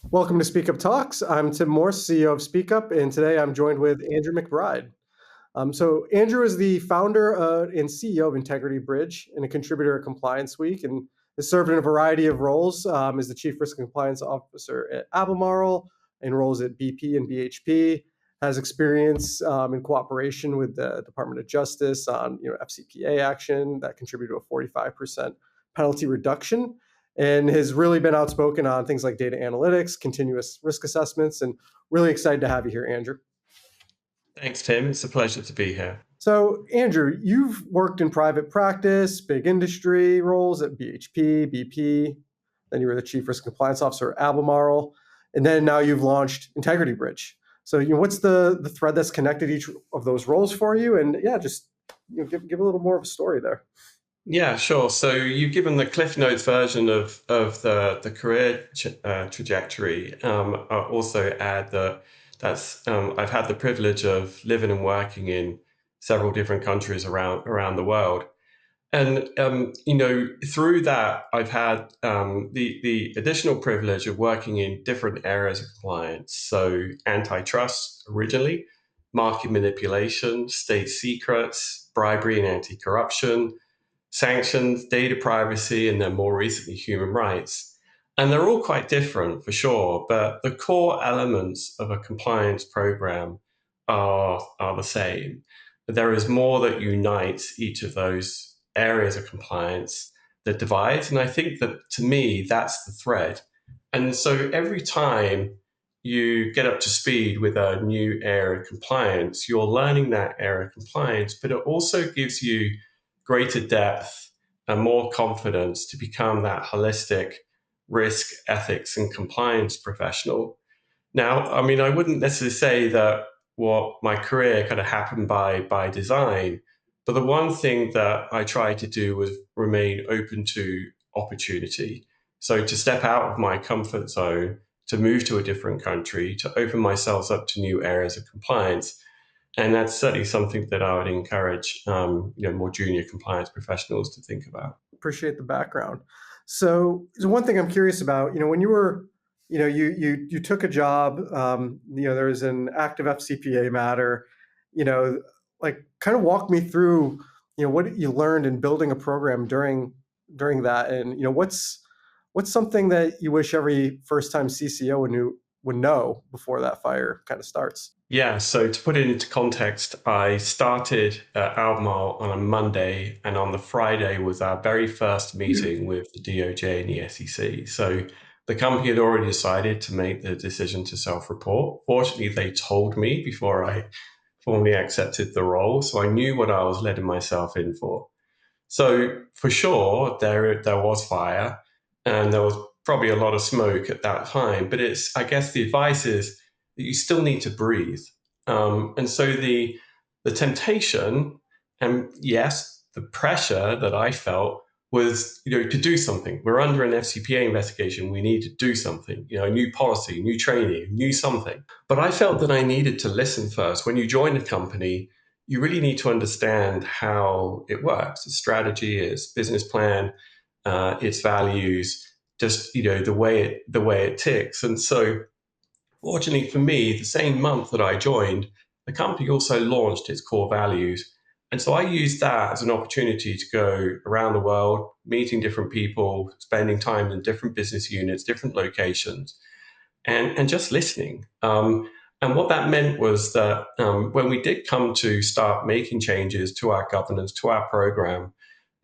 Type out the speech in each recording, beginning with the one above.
Welcome to SpeakUp Talks. I'm Tim Morss, CEO of SpeakUp, and today I'm joined with Andrew McBride. So Andrew is the founder and CEO of Integrity Bridge and a contributor at Compliance Week, and has served in a variety of roles as the Chief Risk and Compliance Officer at Albemarle, in roles at BP and BHP, has experience in cooperation with the Department of Justice on FCPA action that contributed to a 45% penalty reduction, and has really been outspoken on things like data analytics, continuous risk assessments, and really excited to have you here, Andrew. Thanks, Tim. It's a pleasure to be here. So, Andrew, you've worked in private practice, big industry roles at BHP, BP, then you were the Chief Risk and Compliance Officer at Albemarle, and then now you've launched Integrity Bridge. So, what's the thread that's connected each of those roles for you? And yeah, just give a little more of a story there. Yeah, sure. So you've given the Cliff Notes version of the career trajectory. I'll also add that I've had the privilege of living and working in several different countries around the world. And through that, I've had the additional privilege of working in different areas of compliance. So antitrust originally, market manipulation, state secrets, bribery and anti-corruption, sanctions, data privacy, and then more recently human rights. And they're all quite different for sure, but the core elements of a compliance program are the same. But there is more that unites each of those areas of compliance that divides. And I think that to me, that's the thread. And so every time you get up to speed with a new area of compliance, you're learning that area of compliance, but it also gives you greater depth and more confidence to become that holistic risk, ethics, and compliance professional. Now, I mean, I wouldn't necessarily say that what my career kind of happened by design, but the one thing that I tried to do was remain open to opportunity. So to step out of my comfort zone, to move to a different country, to open myself up to new areas of compliance. And that's certainly something that I would encourage more junior compliance professionals to think about. Appreciate the background. So, one thing I'm curious about, when you were, you took a job, there was an active FCPA matter, like kind of walk me through, what you learned in building a program during that, and what's something that you wish every first time CCO would know before that fire kind of starts. Yeah, so to put it into context, I started at Albemarle on a Monday, and on the Friday was our very first meeting with the DOJ and the SEC. So the company had already decided to make the decision to self-report. Fortunately, they told me before I formally accepted the role, so I knew what I was letting myself in for. So for sure, there was fire, and there was probably a lot of smoke at that time. But I guess the advice is that you still need to breathe. And so the temptation, and yes, the pressure that I felt was, to do something. We're under an FCPA investigation. We need to do something, a new policy, new training, new something. But I felt that I needed to listen first. When you join a company, you really need to understand how it works, its strategy, its business plan, its values, just the way it ticks. And so, fortunately for me, the same month that I joined, the company also launched its core values. And so I used that as an opportunity to go around the world, meeting different people, spending time in different business units, different locations, and just listening. And what that meant was that when we did come to start making changes to our governance, to our program,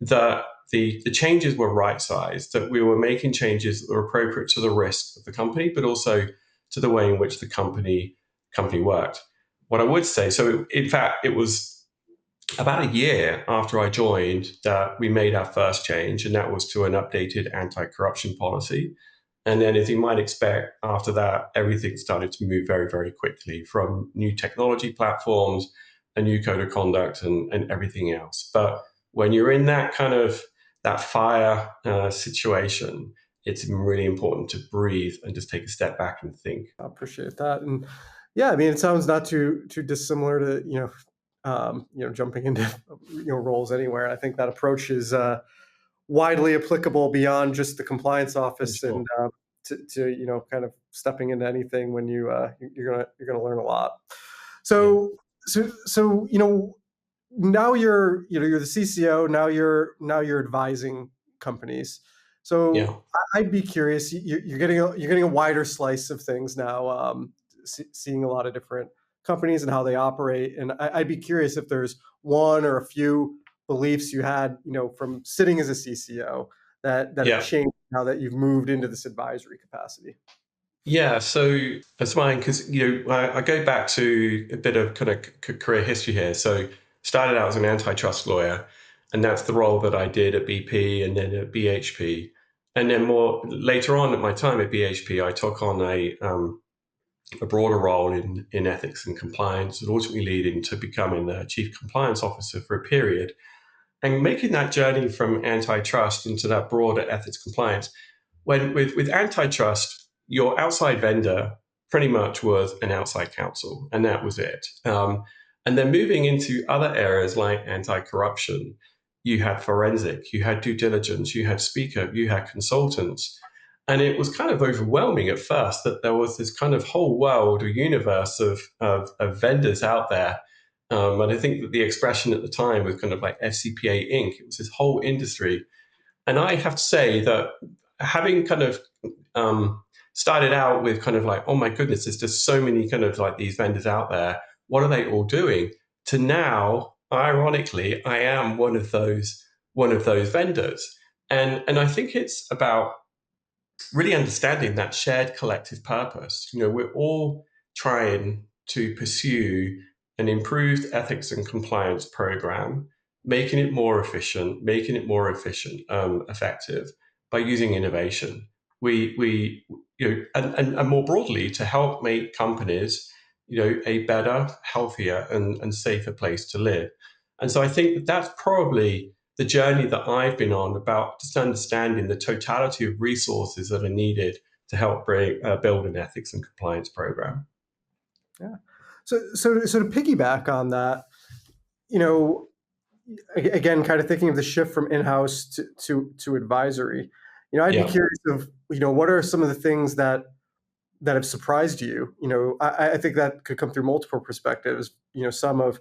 that the changes were right-sized, that we were making changes that were appropriate to the risk of the company, but also to the way in which the company worked. What I would say, so in fact, it was about a year after I joined that we made our first change, and that was to an updated anti-corruption policy. And then, as you might expect, after that, everything started to move very, very quickly, from new technology platforms, a new code of conduct, and everything else. But when you're in that kind of that fire situation, it's really important to breathe and just take a step back and think. I appreciate that, and yeah, I mean, it sounds not too dissimilar to jumping into roles anywhere. I think that approach is widely applicable beyond just the compliance office, Sure. and to kind of stepping into anything when you're gonna learn a lot. Yeah. So now you're the CCO. Now you're advising companies. So Yeah. I'd be curious. You're getting a wider slice of things now, seeing a lot of different companies and how they operate. And I'd be curious if there's one or a few beliefs you had, from sitting as a CCO that have Yeah. changed now that you've moved into this advisory capacity. Yeah, so that's fine because I go back to a bit of kind of career history here. So started out as an antitrust lawyer, and that's the role that I did at BP and then at BHP, and then more later on at my time at BHP, I took on a broader role in ethics and compliance, and ultimately leading to becoming the chief compliance officer for a period, and making that journey from antitrust into that broader ethics compliance when with antitrust, your outside vendor pretty much was an outside counsel, and that was it. And then moving into other areas like anti-corruption, you had forensic, you had due diligence, you had speaker, you had consultants. And it was kind of overwhelming at first that there was this kind of whole world or universe of vendors out there. And I think that the expression at the time was kind of like FCPA Inc. It was this whole industry. And I have to say that having kind of started out with kind of like, oh my goodness, there's just so many kind of like these vendors out there. What are they all doing? To now, ironically, I am one of those vendors, and I think it's about really understanding that shared collective purpose. We're all trying to pursue an improved ethics and compliance program, making it more efficient, effective by using innovation. We and more broadly to help make companies, a better, healthier, and safer place to live. And so I think that that's probably the journey that I've been on about just understanding the totality of resources that are needed to help build an ethics and compliance program. Yeah. So to piggyback on that, you know, again, kind of thinking of the shift from in-house to advisory, I'd be Yeah, curious of, what are some of the things that have surprised you? I think that could come through multiple perspectives. Some of,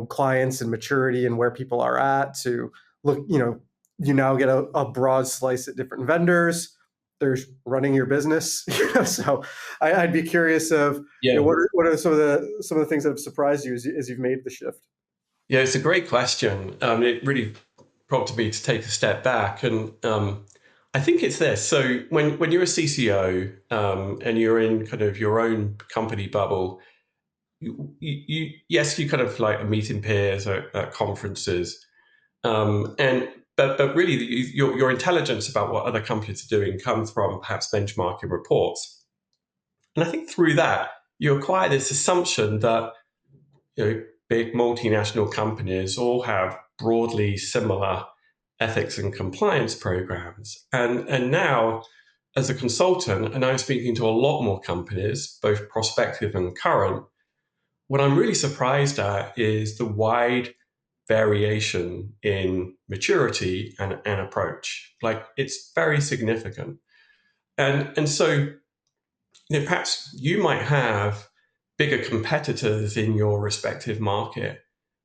clients and maturity and where people are at to look, you now get a broad slice at different vendors. There's running your business. So I'd be curious of, yeah, what are some of the things that have surprised you as you've made the shift? yeah. It's a great question. It really prompted me to take a step back, and I think it's this. So when you're a CCO, and you're in kind of your own company bubble, yes, you kind of like meeting peers at conferences, and but really your intelligence about what other companies are doing comes from perhaps benchmarking reports. And I think through that you acquire this assumption that big multinational companies all have broadly similar ethics and compliance programs. And now, as a consultant, and I'm speaking to a lot more companies, both prospective and current, what I'm really surprised at is the wide variation in maturity and approach. Like it's very significant. And so perhaps you might have bigger competitors in your respective market,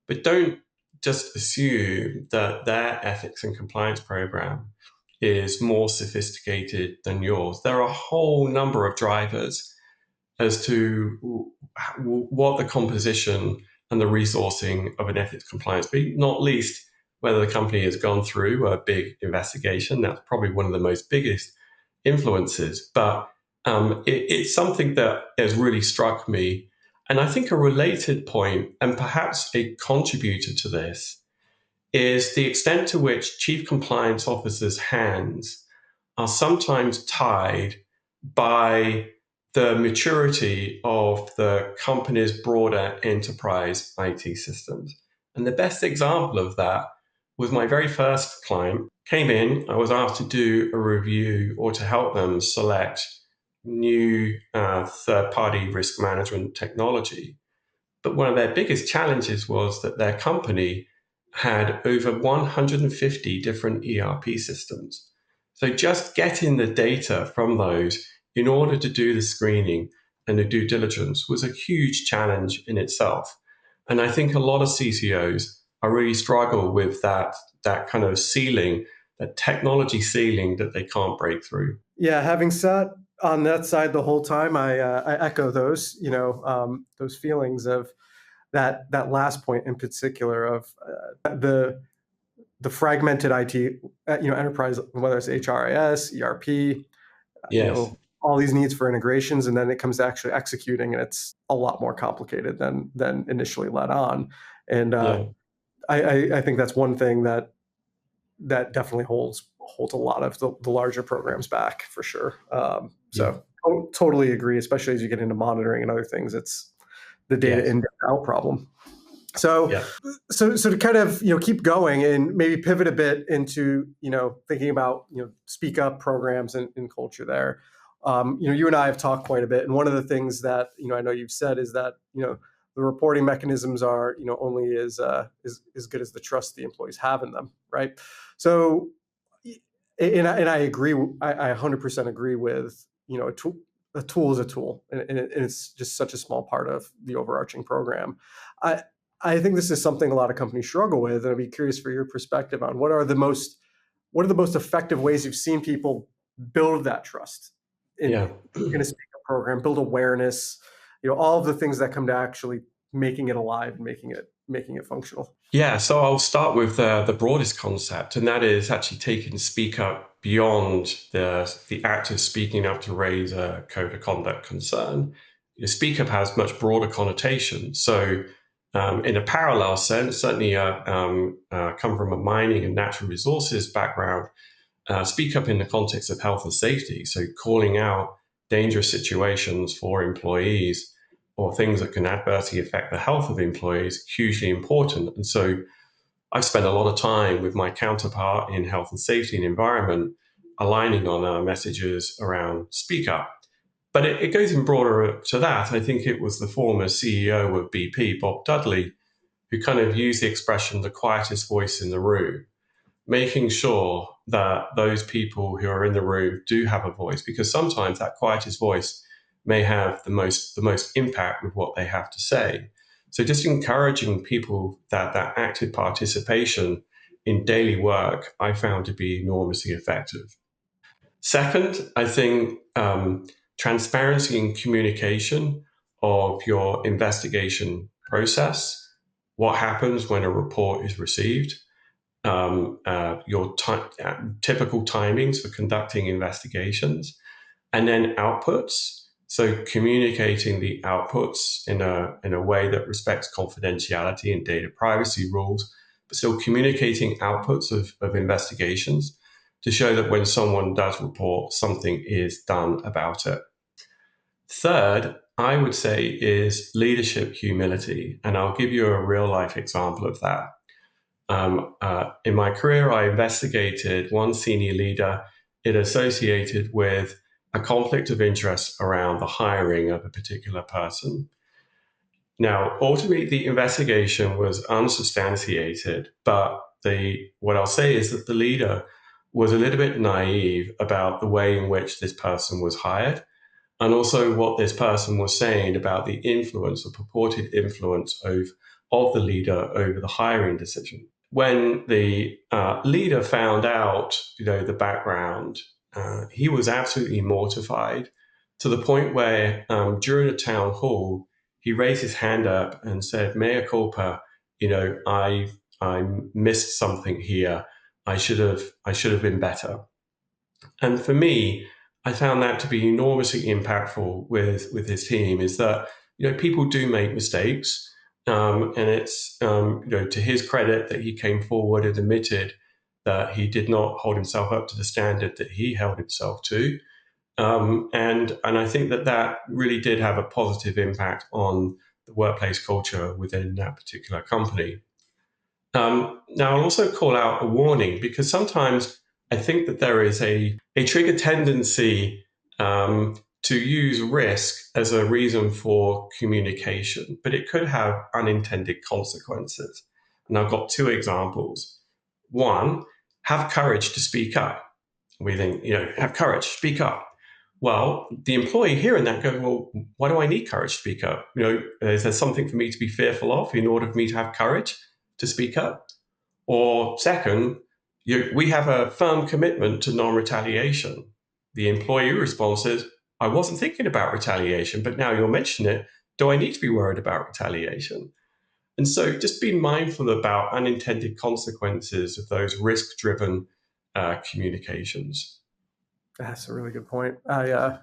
but don't just assume that their ethics and compliance program is more sophisticated than yours. There are a whole number of drivers as to what the composition and the resourcing of an ethics compliance be, not least whether the company has gone through a big investigation. That's probably one of the most biggest influences. But it's something that has really struck me. And I think a related point, and perhaps a contributor to this, is the extent to which chief compliance officers' hands are sometimes tied by the maturity of the company's broader enterprise IT systems. And the best example of that was my very first client came in. I was asked to do a review or to help them select new third party risk management technology. But one of their biggest challenges was that their company had over 150 different ERP systems. So just getting the data from those in order to do the screening and the due diligence was a huge challenge in itself. And I think a lot of CCOs are really struggle with that kind of ceiling, that technology ceiling that they can't break through. Yeah, having sat on that side the whole time, I echo those, those feelings of that last point in particular of the fragmented IT, enterprise, whether it's HRIS, ERP, Yes. all these needs for integrations, and then it comes to actually executing, and it's a lot more complicated than initially let on. And Yeah. I think that's one thing that definitely holds a lot of the larger programs back for sure. Yeah. Totally agree, especially as you get into monitoring and other things. It's the data Yes. in out problem. So, Yeah. so to kind of keep going and maybe pivot a bit into thinking about speak up programs and culture there. You and I have talked quite a bit, and one of the things that I know you've said is that the reporting mechanisms are only as good as the trust the employees have in them, right? So, and I agree. I 100% agree with a tool is a tool, and it's just such a small part of the overarching program. I I think this is something a lot of companies struggle with, and I'd be curious for your perspective on what are the most effective ways you've seen people build that trust Yeah. in a speaker program, build awareness, all of the things that come to actually making it alive and making it functional. Yeah, so I'll start with the broadest concept, and that is actually taking speak up beyond the act of speaking up to raise a code of conduct concern. Speak up has much broader connotations. So, in a parallel sense, certainly come from a mining and natural resources background, speak up in the context of health and safety. So, calling out dangerous situations for employees or things that can adversely affect the health of employees, hugely important. And so I've spent a lot of time with my counterpart in health and safety and environment aligning on our messages around speak up. But it goes in broader to that. I think it was the former CEO of BP, Bob Dudley, who kind of used the expression the quietest voice in the room, making sure that those people who are in the room do have a voice, because sometimes that quietest voice may have the most impact with what they have to say. So just encouraging people that active participation in daily work, I found to be enormously effective. Second, I think transparency and communication of your investigation process. What happens when a report is received? Your typical timings for conducting investigations, and then outputs. So communicating the outputs in a way that respects confidentiality and data privacy rules, but still communicating outputs of investigations to show that when someone does report, something is done about it. Third, I would say is leadership humility. And I'll give you a real life example of that. In my career, I investigated one senior leader. It associated with a conflict of interest around the hiring of a particular person. Now, ultimately, the investigation was unsubstantiated, but what I'll say is that the leader was a little bit naive about the way in which this person was hired, and also what this person was saying about the influence or purported influence of the leader over the hiring decision. When the leader found out, the background, he was absolutely mortified to the point where during a town hall, he raised his hand up and said, "Mea culpa, I missed something here. I should have been better." And for me, I found that to be enormously impactful with his team. Is that people do make mistakes, and it's to his credit that he came forward and admitted that he did not hold himself up to the standard that he held himself to, and I think that really did have a positive impact on the workplace culture within that particular company. Now, I'll also call out a warning because sometimes I think that there is a trigger tendency to use risk as a reason for communication, but it could have unintended consequences. And I've got two examples. One, have courage to speak up. We think, have courage, speak up. Well, the employee hearing that goes, well, why do I need courage to speak up? Is there something for me to be fearful of in order for me to have courage to speak up? Or second, we have a firm commitment to non-retaliation. The employee response is, I wasn't thinking about retaliation, but now you'll mention it. Do I need to be worried about retaliation? And so just be mindful about unintended consequences of those risk-driven communications. That's a really good point. I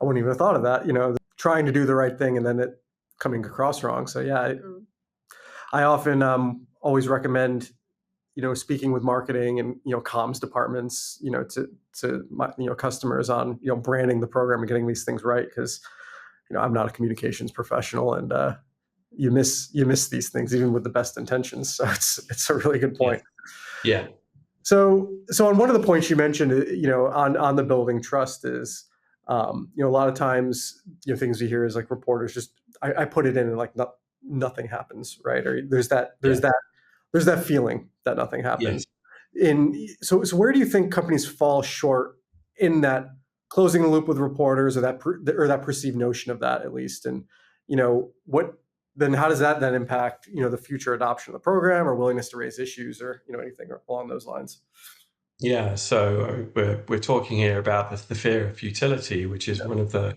wouldn't even have thought of that. Trying to do the right thing and then it coming across wrong. So yeah, I often always recommend speaking with marketing and comms departments to my customers on branding the program and getting these things right, because I'm not a communications professional, and you miss these things even with the best intentions. So it's a really good Yeah. point. Yeah. So on one of the points you mentioned, on the building trust is, a lot of times, things we hear is like reporters just, I put it in and like nothing happens, right? Or Yeah. there's that feeling that nothing Yes. happens. So where do you think companies fall short in that closing the loop with reporters, or that perceived notion of that, at least? And what then, how does that then impact the future adoption of the program or willingness to raise issues, or anything along those lines? Yeah. So we're talking here about the fear of futility, which is Yeah. one of the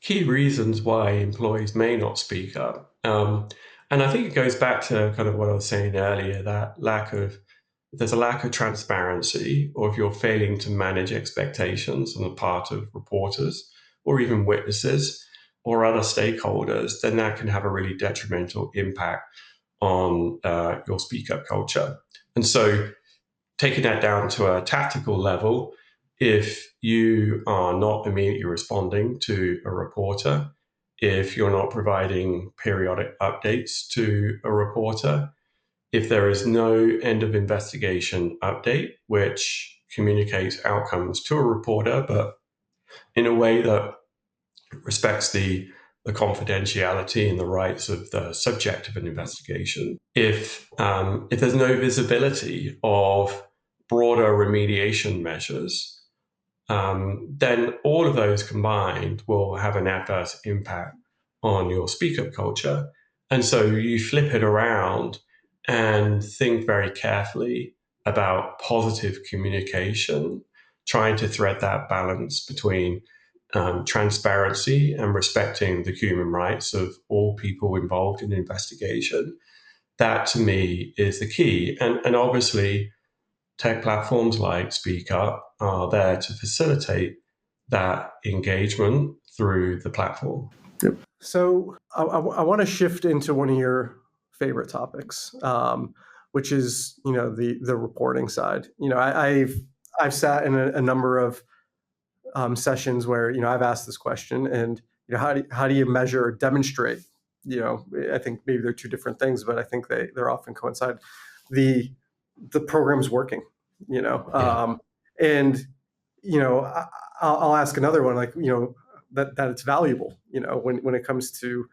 key reasons why employees may not speak up. And I think it goes back to kind of what I was saying earlier, that there's a lack of transparency, or if you're failing to manage expectations on the part of reporters or even witnesses or other stakeholders, then that can have a really detrimental impact on your speak up culture. And so, taking that down to a tactical level, if you are not immediately responding to a reporter, if you're not providing periodic updates to a reporter, if there is no end of investigation update, which communicates outcomes to a reporter, but in a way that respects the confidentiality and the rights of the subject of an investigation. If there's no visibility of broader remediation measures, then all of those combined will have an adverse impact on your speak up culture. And so you flip it around and think very carefully about positive communication, trying to thread that balance between transparency and respecting the human rights of all people involved in an investigation. That to me is the key. And obviously, tech platforms like SpeakUp are there to facilitate that engagement through the platform. Yep. So I want to shift into one of your favorite topics, which is the reporting side. I've sat in a number of sessions where I've asked this question, and how do you measure or demonstrate? I think maybe they're two different things, but I think they're often coincide. The program's working, Yeah. and I'll ask another one, like that it's valuable, when it comes to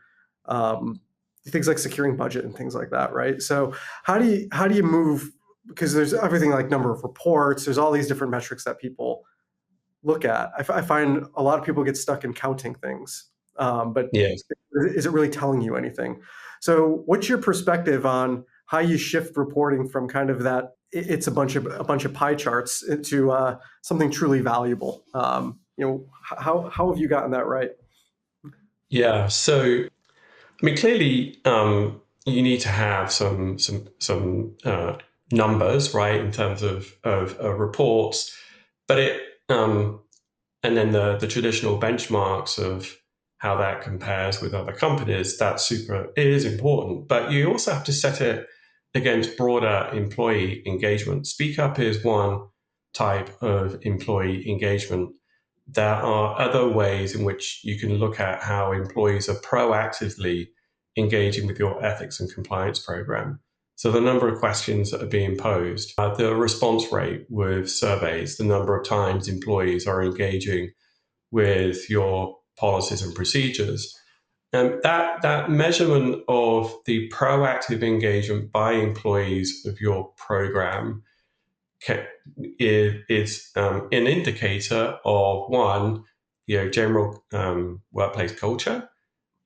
things like securing budget and things like that, right? So how do you move, because there's everything like number of reports, there's all these different metrics that people look at. I find a lot of people get stuck in counting things, but Yes. is it really telling you anything? So what's your perspective on how you shift reporting from kind of that it's a bunch of pie charts into something truly valuable? How have you gotten that right? Yeah. So, I mean, clearly, you need to have some numbers, right, in terms of reports, but and then the traditional benchmarks of how that compares with other companies. It is important, but you also have to set it against broader employee engagement. SpeakUp is one type of employee engagement. There are other ways in which you can look at how employees are proactively engaging with your ethics and compliance program. So the number of questions that are being posed, the response rate with surveys, the number of times employees are engaging with your policies and procedures. And that measurement of the proactive engagement by employees of your program is an indicator of one, general workplace culture,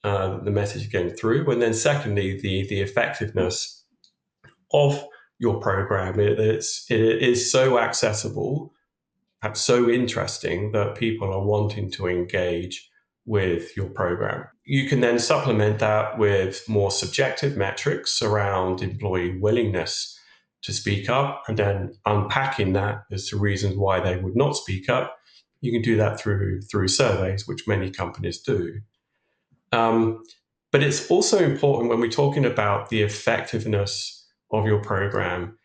the message getting through, and then secondly, the effectiveness of your program. It is so accessible, perhaps so interesting that people are wanting to engage with your program. You can then supplement that with more subjective metrics around employee willingness to speak up, and then unpacking that as to reasons why they would not speak up. You can do that through surveys, which many companies do. Um, but it's also important when we're talking about the effectiveness of your program,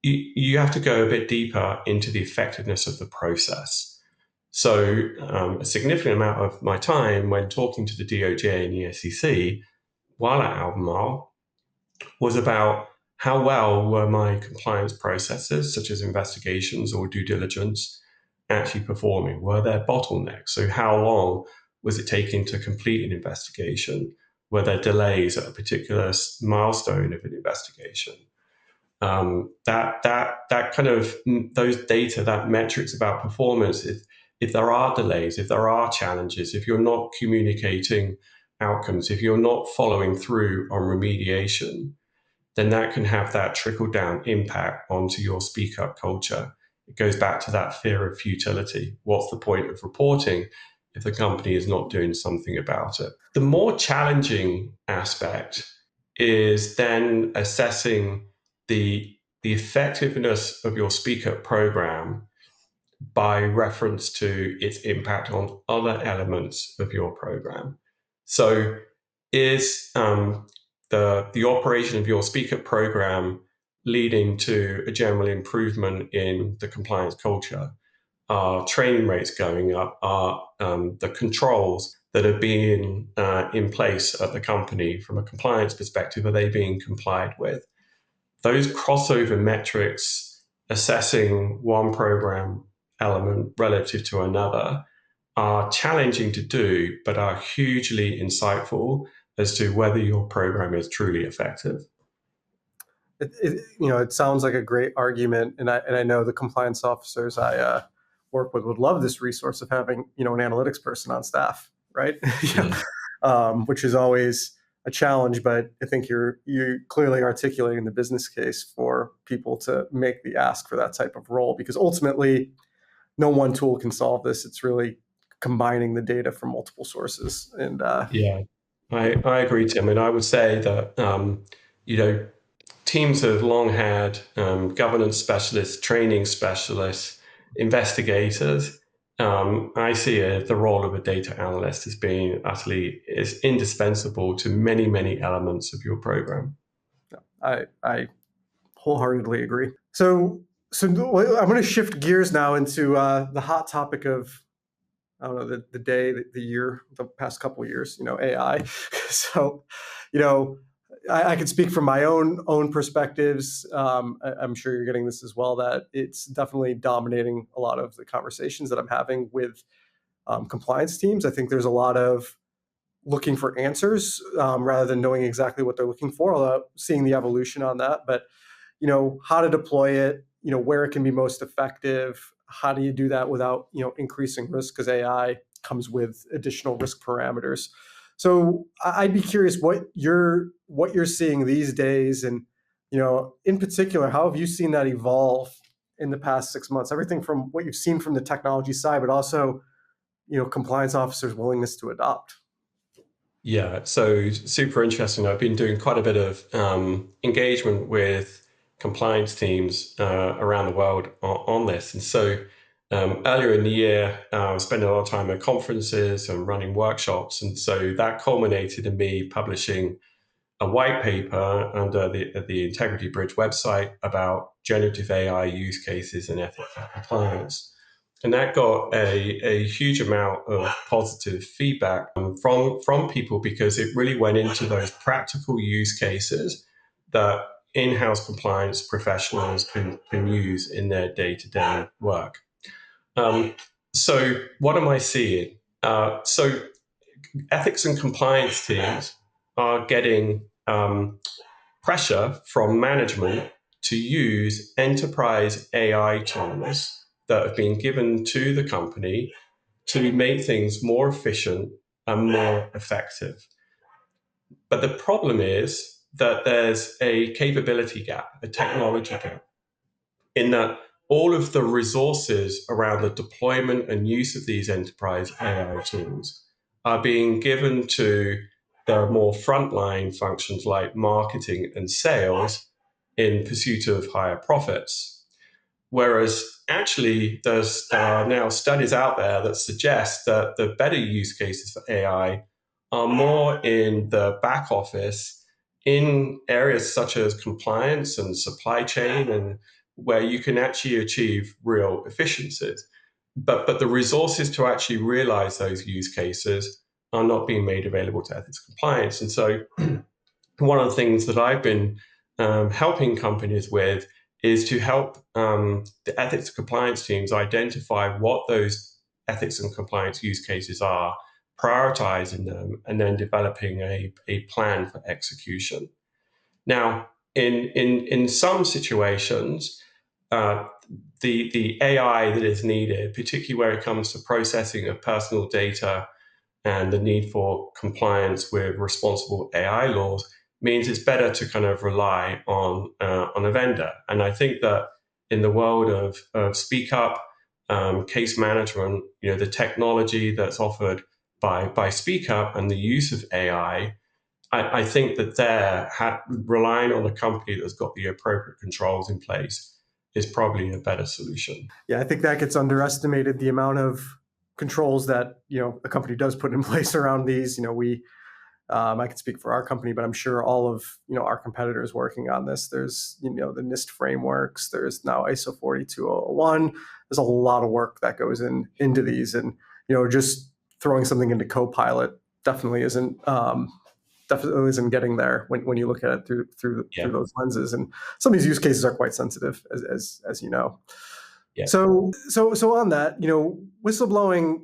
you have to go a bit deeper into the effectiveness of the process. So, a significant amount of my time when talking to the DOJ and the SEC while at Albemarle was about how well were my compliance processes, such as investigations or due diligence, actually performing? Were there bottlenecks? So, how long was it taking to complete an investigation? Were there delays at a particular milestone of an investigation? That kind of those data, that metrics about performance. If there are delays, if there are challenges, if you're not communicating outcomes, if you're not following through on remediation, then that can have that trickle down impact onto your speak up culture. It goes back to that fear of futility. What's the point of reporting if the company is not doing something about it? The more challenging aspect is then assessing the effectiveness of your speak up program by reference to its impact on other elements of your program. So, is the operation of your SpeakUp program leading to a general improvement in the compliance culture? Are training rates going up? Are the controls that are being in place at the company from a compliance perspective, are they being complied with? Those crossover metrics, assessing one program element relative to another, are challenging to do, but are hugely insightful as to whether your program is truly effective. It sounds like a great argument, and I know the compliance officers I work with would love this resource of having an analytics person on staff, right? Yeah. Which is always a challenge, but I think you're clearly articulating the business case for people to make the ask for that type of role, because ultimately, no one tool can solve this. It's really combining the data from multiple sources, and Yeah, I agree, Tim. And I would say that, you know, teams have long had governance specialists, training specialists, investigators. I see the role of a data analyst as being utterly is indispensable to many, many elements of your program. I wholeheartedly agree. So I'm going to shift gears now into the hot topic of, I don't know, the day, the year, the past couple of years, AI. So, you know, I can speak from my own perspectives. I'm sure you're getting this as well, that it's definitely dominating a lot of the conversations that I'm having with compliance teams. I think there's a lot of looking for answers rather than knowing exactly what they're looking for, although seeing the evolution on that. But how to deploy it, where it can be most effective. How do you do that without increasing risk, because AI comes with additional risk parameters. So I'd be curious what you're seeing these days, and in particular, how have you seen that evolve in the past 6 months? Everything from what you've seen from the technology side, but also compliance officers' willingness to adopt. Yeah, so super interesting. I've been doing quite a bit of engagement with compliance teams around the world on this. And so earlier in the year, I was spending a lot of time at conferences and running workshops. And so that culminated in me publishing a white paper under the Integrity Bridge website about generative AI use cases and ethical compliance. And that got a huge amount of positive feedback from people, because it really went into those practical use cases that in-house compliance professionals can use in their day-to-day work. So what am I seeing? So ethics and compliance teams are getting pressure from management to use enterprise AI tools that have been given to the company to make things more efficient and more effective. But the problem is that there's a capability gap, a technology gap, in that all of the resources around the deployment and use of these enterprise AI tools are being given to the more frontline functions like marketing and sales in pursuit of higher profits. Whereas actually, there are now studies out there that suggest that the better use cases for AI are more in the back office, in areas such as compliance and supply chain, and where you can actually achieve real efficiencies. But the resources to actually realize those use cases are not being made available to ethics compliance. And so one of the things that I've been helping companies with is to help the ethics and compliance teams identify what those ethics and compliance use cases are, prioritizing them, and then developing a plan for execution. Now, in some situations, uh, the AI that is needed, particularly where it comes to processing of personal data and the need for compliance with responsible AI laws, means it's better to kind of rely on a vendor. And I think that in the world of SpeakUp, case management, the technology that's offered by SpeakUp and the use of AI, I think that relying on a company that's got the appropriate controls in place is probably a better solution. Yeah, I think that gets underestimated, the amount of controls that a company does put in place around these. I can speak for our company, but I'm sure all of our competitors working on this. There's the NIST frameworks. There's now ISO 42001. There's a lot of work that goes into these, and just throwing something into Copilot definitely isn't getting there when you look at it through those lenses. And some of these use cases are quite sensitive, as you know. Yeah. So on that, whistleblowing,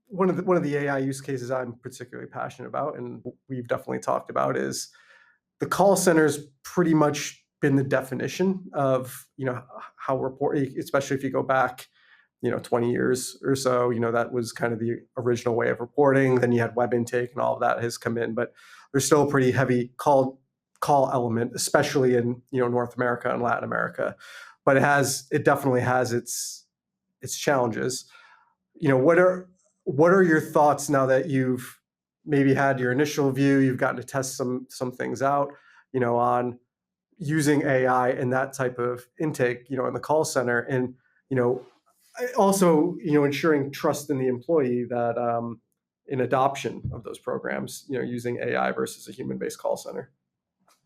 one of the AI use cases I'm particularly passionate about, and we've definitely talked about, is the call center's pretty much been the definition of how reporting, especially if you go back 20 years or so. That was kind of the original way of reporting. Then you had web intake, and all of that has come in, but there's still a pretty heavy call element, especially in North America and Latin America. But it definitely has its challenges. What are your thoughts now that you've maybe had your initial view, you've gotten to test some things out, on using AI in that type of intake, in the call center, and also ensuring trust in the employee, that in adoption of those programs, using AI versus a human-based call center.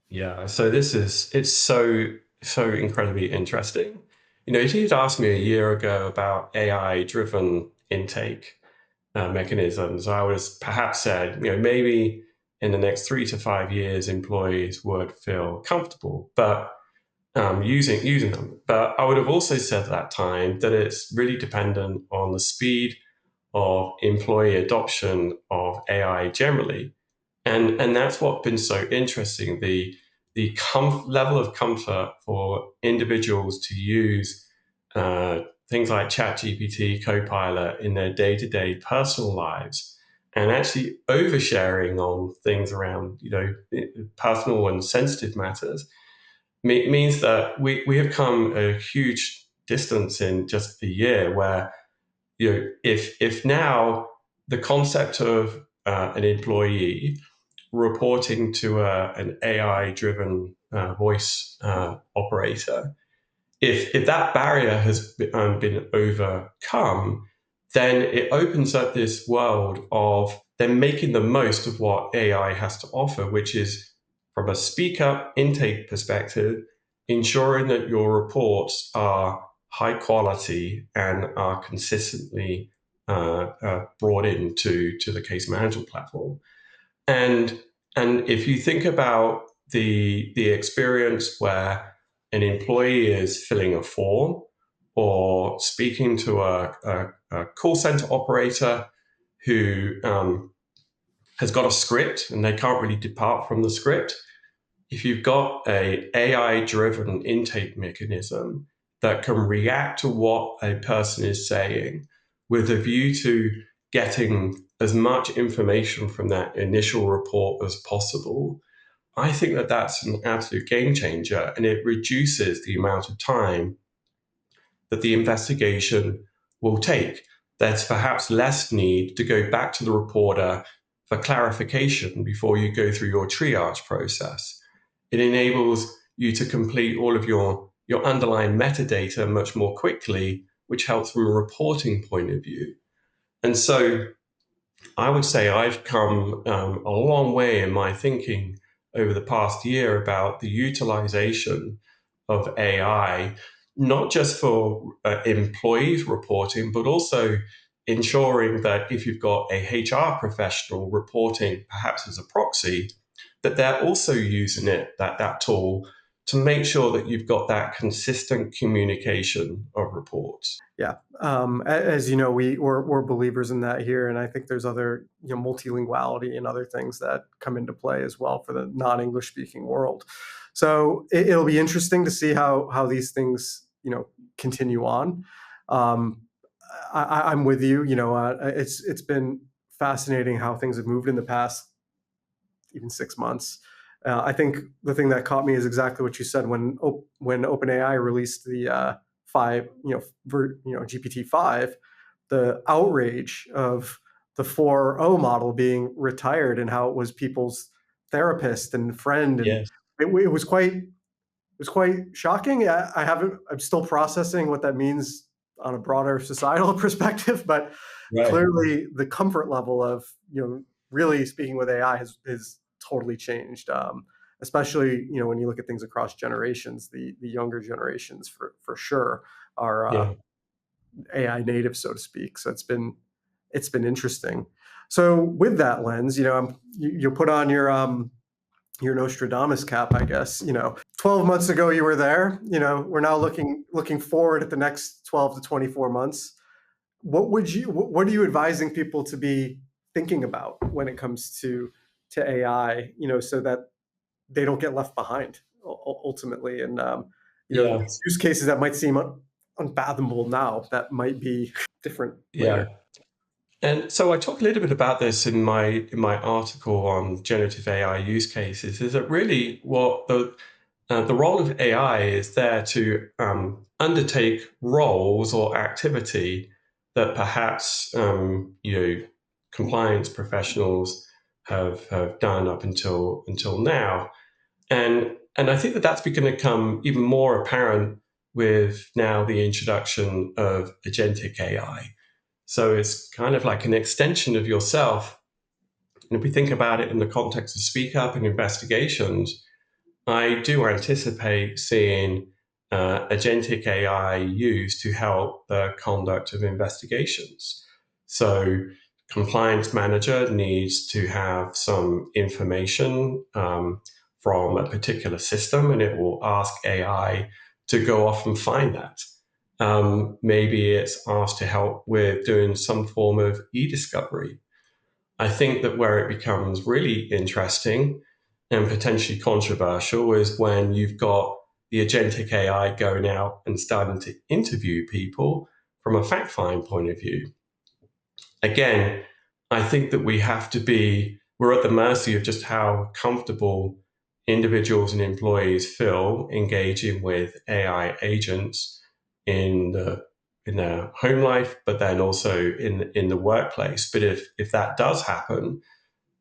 Yeah, so it's so incredibly interesting. If you'd asked me a year ago about AI-driven intake mechanisms, I would have perhaps said, maybe in the next 3 to 5 years, employees would feel comfortable, but using them. But I would have also said at that time that it's really dependent on the speed of employee adoption of AI generally. And that's what's been so interesting, the level of comfort for individuals to use things like ChatGPT, Copilot in their day-to-day personal lives, and actually oversharing on things around personal and sensitive matters, means that we have come a huge distance in just a year, where if now the concept of an employee reporting to an AI-driven voice operator, if that barrier has been overcome, then it opens up this world of them making the most of what AI has to offer, which is, from a speak-up intake perspective, ensuring that your reports are high quality and are consistently brought into the case management platform. And if you think about the experience where an employee is filling a form or speaking to a call center operator who has got a script and they can't really depart from the script, if you've got a AI-driven intake mechanism that can react to what a person is saying with a view to getting as much information from that initial report as possible, I think that that's an absolute game changer, and it reduces the amount of time that the investigation will take. There's perhaps less need to go back to the reporter for clarification before you go through your triage process. It enables you to complete all of your underlying metadata much more quickly, which helps from a reporting point of view. And so I would say I've come a long way in my thinking over the past year about the utilization of AI, not just for employees reporting, but also ensuring that if you've got a HR professional reporting, perhaps as a proxy, that they're also using that tool to make sure that you've got that consistent communication of reports. Yeah. As you know, we're believers in that here, and I think there's other, multilinguality and other things that come into play as well for the non-English speaking world. So it'll be interesting to see how these things, continue on. Um, I'm with you. It's been fascinating how things have moved in the past even 6 months. I think the thing that caught me is exactly what you said when OpenAI released the GPT-5, the outrage of the 4.0 model being retired and how it was people's therapist and friend, and Yes. it was quite shocking. I'm still processing what that means on a broader societal perspective, but Right. clearly the comfort level of really speaking with AI has totally changed. Especially when you look at things across generations, the younger generations for sure are Yeah. AI native, so to speak. So it's been interesting. So with that lens, you put on your Nostradamus cap, I guess. 12 months ago you were there. We're now looking forward at the next 12 to 24 months. What are you advising people to be thinking about when it comes to AI, so that they don't get left behind ultimately, and Yeah. use cases that might seem unfathomable now that might be different later. Yeah. And so I talk a little bit about this in my article on generative AI use cases. Is that really what the role of AI is there to undertake roles or activity that perhaps compliance professionals have done up until now, and I think that that's going to become even more apparent with now the introduction of agentic AI. So it's kind of like an extension of yourself. And if we think about it in the context of speak up and investigations, I do anticipate seeing agentic AI used to help the conduct of investigations. So, compliance manager needs to have some information from a particular system, and it will ask AI to go off and find that. Maybe it's asked to help with doing some form of e-discovery. I think that where it becomes really interesting and potentially controversial is when you've got the agentic AI going out and starting to interview people from a fact find point of view. Again, I think that we're at the mercy of just how comfortable individuals and employees feel engaging with AI agents in their home life, but then also in the workplace. But if that does happen,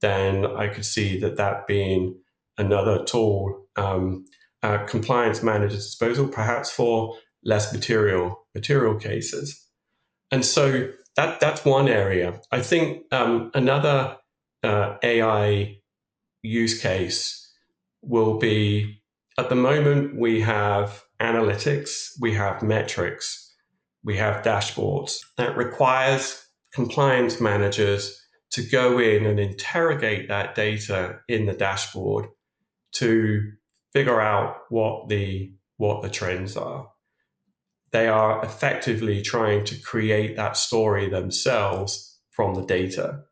then I could see that being another tool, compliance manager's disposal, perhaps for less material cases. And so that's one area. I think another AI use case will be, at the moment we have analytics, we have metrics, we have dashboards that requires compliance managers to go in and interrogate that data in the dashboard to figure out what the trends are. They are effectively trying to create that story themselves from the data.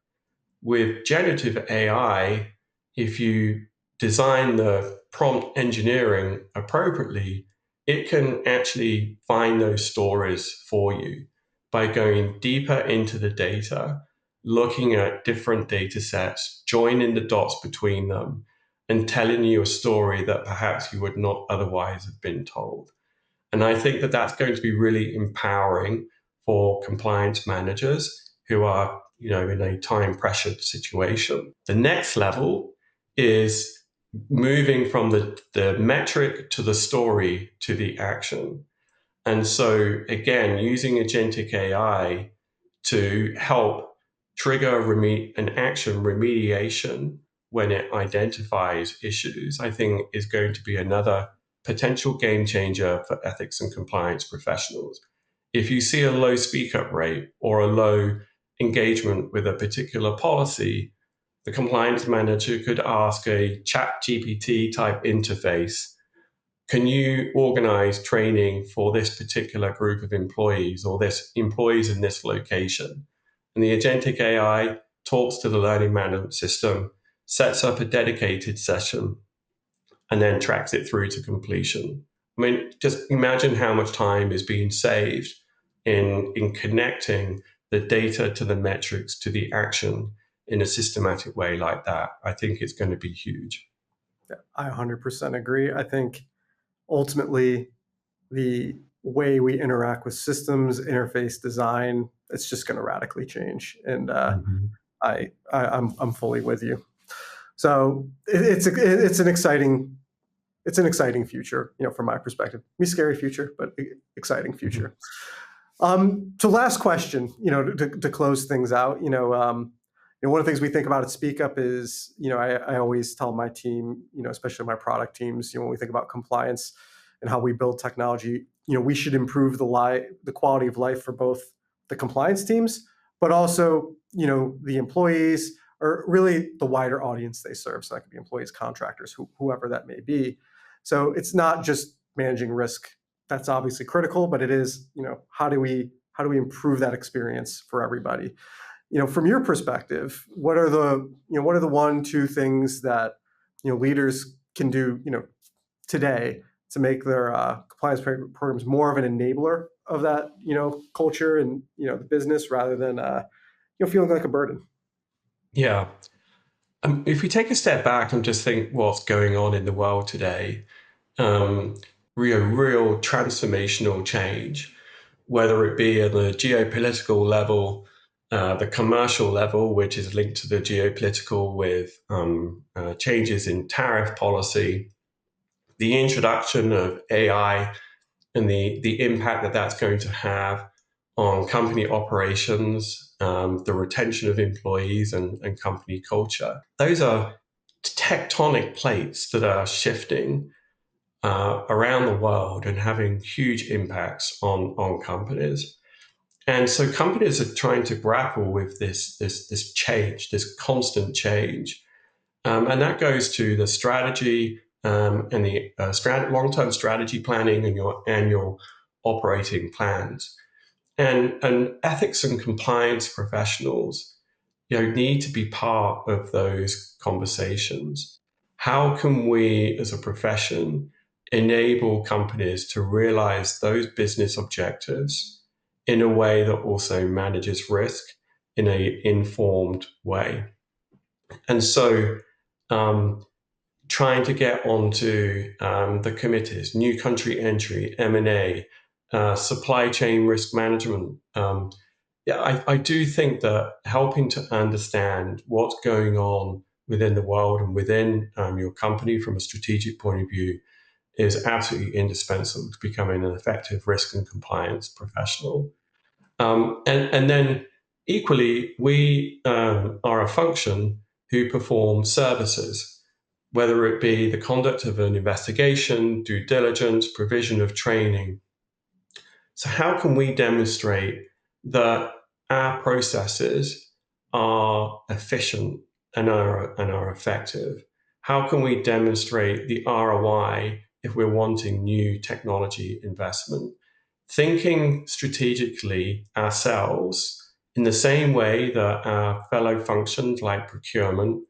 With generative AI, if you design the prompt engineering appropriately, it can actually find those stories for you by going deeper into the data, looking at different data sets, joining the dots between them, and telling you a story that perhaps you would not otherwise have been told. And I think that that's going to be really empowering for compliance managers who are, in a time pressured situation. The next level is moving from the metric to the story to the action. And so again, using agentic AI to help trigger an action remediation when it identifies issues, I think is going to be another potential game changer for ethics and compliance professionals. If you see a low speak up rate or a low engagement with a particular policy, the compliance manager could ask a chat GPT type interface, can you organize training for this particular group of employees or this employees in this location? And the agentic AI talks to the learning management system, sets up a dedicated session, and then tracks it through to completion. I mean, just imagine how much time is being saved in connecting the data to the metrics to the action in a systematic way like that. I think it's going to be huge. Yeah, I 100% agree. I think ultimately the way we interact with systems, interface design, it's just going to radically change. And Mhm. I'm fully with you. So it's an exciting future, from my perspective. Be scary future, but exciting Mhm. future. So last question, to close things out, one of the things we think about at SpeakUp is, I always tell my team, especially my product teams, when we think about compliance and how we build technology, we should improve the quality of life for both the compliance teams, but also, the employees, or really the wider audience they serve. So that could be employees, contractors, whoever that may be. So it's not just managing risk. That's obviously critical, but it is, how do we improve that experience for everybody? From your perspective, what are the one, two things that leaders can do, today to make their compliance programs more of an enabler of that, culture and the business, rather than feeling like a burden? Yeah. If we take a step back and just think what's going on in the world today, um, real transformational change, whether it be at the geopolitical level, the commercial level, which is linked to the geopolitical with changes in tariff policy, the introduction of AI and the impact that that's going to have on company operations, the retention of employees and company culture. Those are tectonic plates that are shifting around the world and having huge impacts on companies. And so companies are trying to grapple with this change, this constant change. And that goes to the strategy and the long-term strategy planning and your annual operating plans. And ethics and compliance professionals, need to be part of those conversations. How can we, as a profession, enable companies to realize those business objectives in a way that also manages risk in an informed way? And so, um, trying to get onto the committees, new country entry, M&A, supply chain risk management. Yeah, I do think that helping to understand what's going on within the world and within your company from a strategic point of view is absolutely indispensable to becoming an effective risk and compliance professional. And then equally, we are a function who perform services, whether it be the conduct of an investigation, due diligence, provision of training. So, how can we demonstrate that our processes are efficient and are effective? How can we demonstrate the ROI if we're wanting new technology investment? Thinking strategically ourselves in the same way that our fellow functions like procurement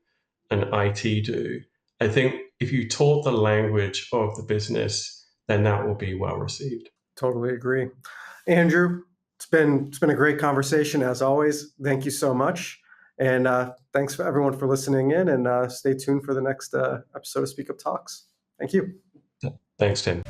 and IT do, I think if you taught the language of the business, then that will be well received. Totally agree. Andrew, it's been a great conversation as always. Thank you so much. And thanks for everyone for listening in, and stay tuned for the next episode of SpeakUp Talks. Thank you. Thanks, Tim.